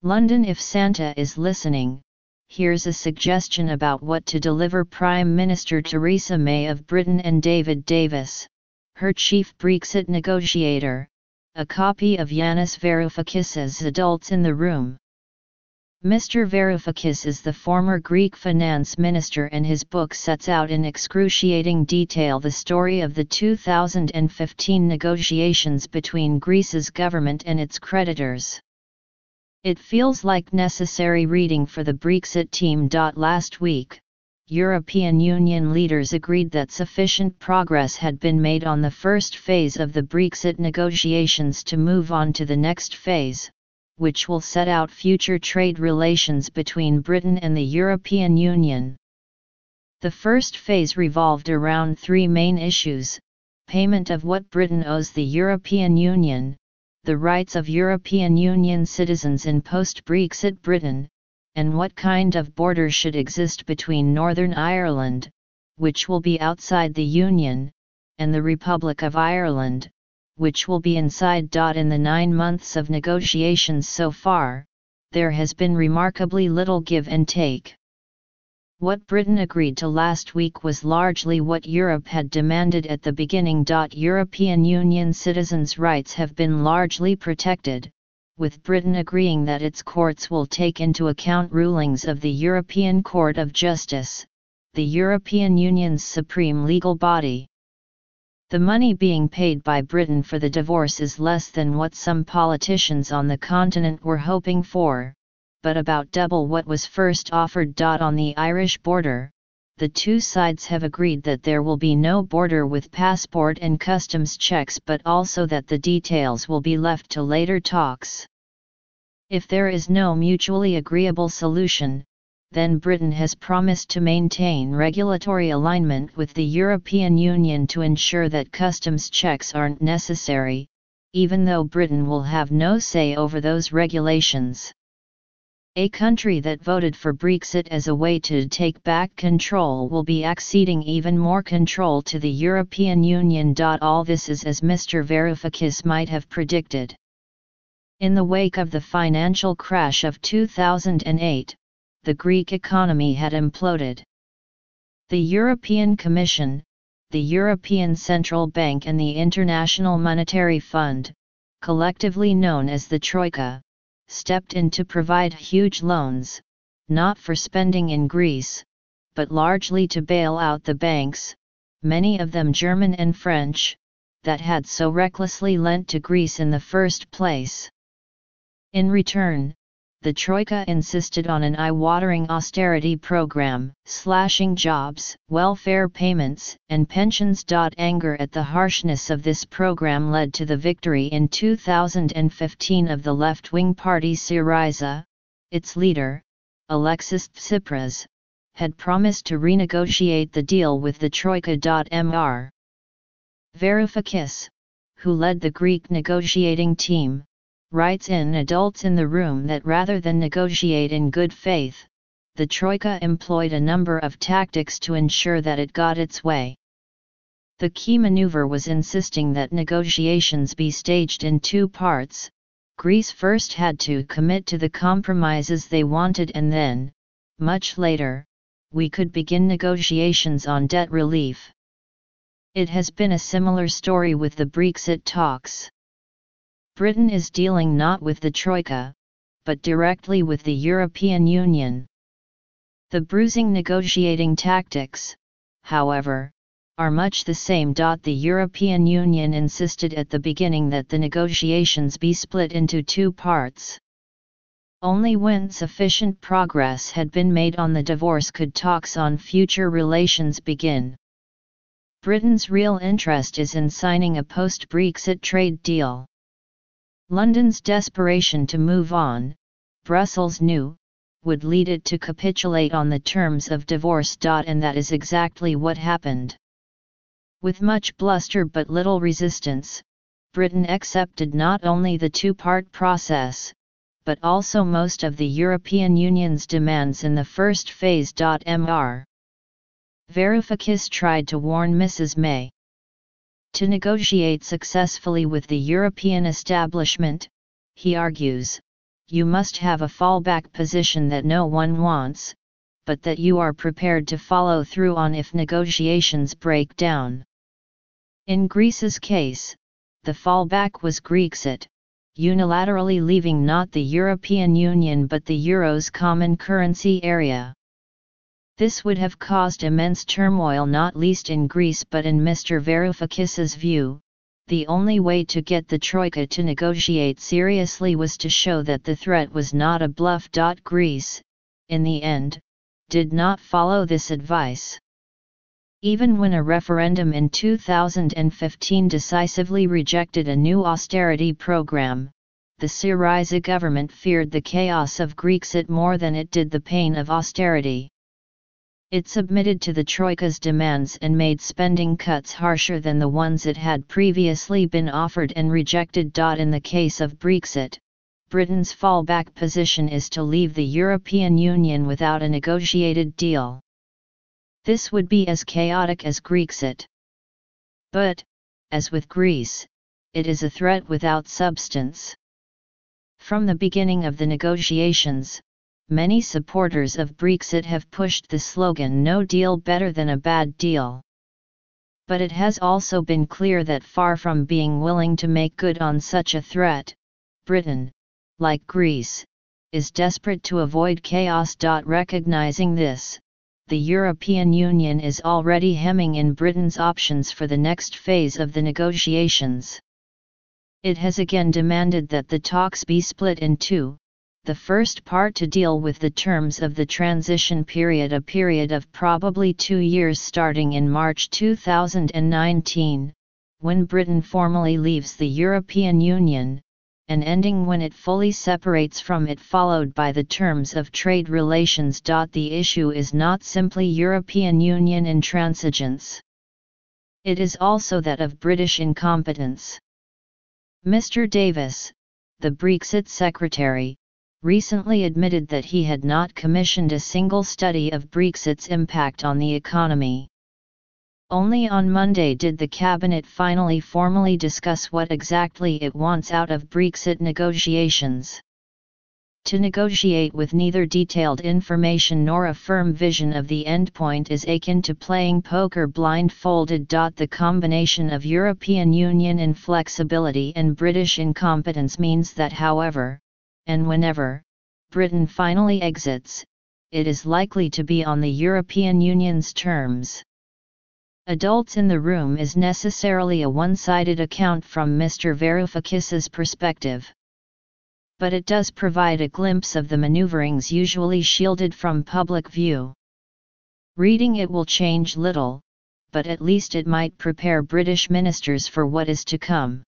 London, if Santa is listening, here's a suggestion about what to deliver Prime Minister Theresa May of Britain and David Davis, her chief Brexit negotiator, a copy of Yanis Varoufakis's Adults in the Room. Mr. Varoufakis is the former Greek finance minister, and his book sets out in excruciating detail the story of the 2015 negotiations between Greece's government and its creditors. It feels like necessary reading for the Brexit team. Last week, European Union leaders agreed that sufficient progress had been made on the first phase of the Brexit negotiations to move on to the next phase, which will set out future trade relations between Britain and the European Union. The first phase revolved around three main issues: payment of what Britain owes the European Union, the rights of European Union citizens in post-Brexit Britain, and what kind of border should exist between Northern Ireland, which will be outside the Union, and the Republic of Ireland, which will be inside. In the 9 months of negotiations so far, there has been remarkably little give and take. What Britain agreed to last week was largely what Europe had demanded at the beginning. European Union citizens' rights have been largely protected, with Britain agreeing that its courts will take into account rulings of the European Court of Justice, the European Union's supreme legal body. The money being paid by Britain for the divorce is less than what some politicians on the continent were hoping for, but about double what was first offered. On the Irish border, the two sides have agreed that there will be no border with passport and customs checks, but also that the details will be left to later talks. If there is no mutually agreeable solution, then Britain has promised to maintain regulatory alignment with the European Union to ensure that customs checks aren't necessary, even though Britain will have no say over those regulations. A country that voted for Brexit as a way to take back control will be acceding even more control to the European Union. All this is as Mr. Varoufakis might have predicted. In the wake of the financial crash of 2008, the Greek economy had imploded. The European Commission, the European Central Bank and the International Monetary Fund, collectively known as the Troika, stepped in to provide huge loans, not for spending in Greece, but largely to bail out the banks, many of them German and French, that had so recklessly lent to Greece in the first place. In return, the Troika insisted on an eye-watering austerity program, slashing jobs, welfare payments, and pensions. Anger at the harshness of this program led to the victory in 2015 of the left-wing party Syriza. Its leader, Alexis Tsipras, had promised to renegotiate the deal with the Troika. Mr. Varoufakis, who led the Greek negotiating team, writes in Adults in the Room that rather than negotiate in good faith, the Troika employed a number of tactics to ensure that it got its way. The key maneuver was insisting that negotiations be staged in two parts. Greece first had to commit to the compromises they wanted, and then, much later, we could begin negotiations on debt relief. It has been a similar story with the Brexit talks. Britain is dealing not with the Troika, but directly with the European Union. The bruising negotiating tactics, however, are much the same. The European Union insisted at the beginning that the negotiations be split into two parts. Only when sufficient progress had been made on the divorce could talks on future relations begin. Britain's real interest is in signing a post-Brexit trade deal. London's desperation to move on, Brussels knew, would lead it to capitulate on the terms of divorce. And that is exactly what happened. With much bluster but little resistance, Britain accepted not only the two-part process, but also most of the European Union's demands in the first phase. Mr. Varoufakis tried to warn Mrs. May. To negotiate successfully with the European establishment, he argues, you must have a fallback position that no one wants, but that you are prepared to follow through on if negotiations break down. In Greece's case, the fallback was Grexit, unilaterally leaving not the European Union but the Euro's common currency area. This would have caused immense turmoil not least in Greece, but in Mr. Varoufakis's view, the only way to get the Troika to negotiate seriously was to show that the threat was not a bluff. Greece, in the end, did not follow this advice. Even when a referendum in 2015 decisively rejected a new austerity program, the Syriza government feared the chaos of Grexit more than it did the pain of austerity. It submitted to the Troika's demands and made spending cuts harsher than the ones it had previously been offered and rejected. In the case of Brexit, Britain's fallback position is to leave the European Union without a negotiated deal. This would be as chaotic as Grexit. But, as with Greece, it is a threat without substance. From the beginning of the negotiations, many supporters of Brexit have pushed the slogan "No deal better than a bad deal." But it has also been clear that far from being willing to make good on such a threat, Britain, like Greece, is desperate to avoid chaos. Recognizing this, the European Union is already hemming in Britain's options for the next phase of the negotiations. It has again demanded that the talks be split in two, the first part to deal with the terms of the transition period, a period of probably 2 years starting in March 2019, when Britain formally leaves the European Union, and ending when it fully separates from it, followed by the terms of trade relations. The issue is not simply European Union intransigence. It is also that of British incompetence. Mr. Davis, the Brexit Secretary, recently admitted that he had not commissioned a single study of Brexit's impact on the economy. Only on Monday did the Cabinet finally formally discuss what exactly it wants out of Brexit negotiations. To negotiate with neither detailed information nor a firm vision of the endpoint is akin to playing poker blindfolded. The combination of European Union inflexibility and British incompetence means that however, and whenever, Britain finally exits, it is likely to be on the European Union's terms. Adults in the room is necessarily a one-sided account from Mr. Varoufakis's perspective. But it does provide a glimpse of the maneuverings usually shielded from public view. Reading it will change little, but at least it might prepare British ministers for what is to come.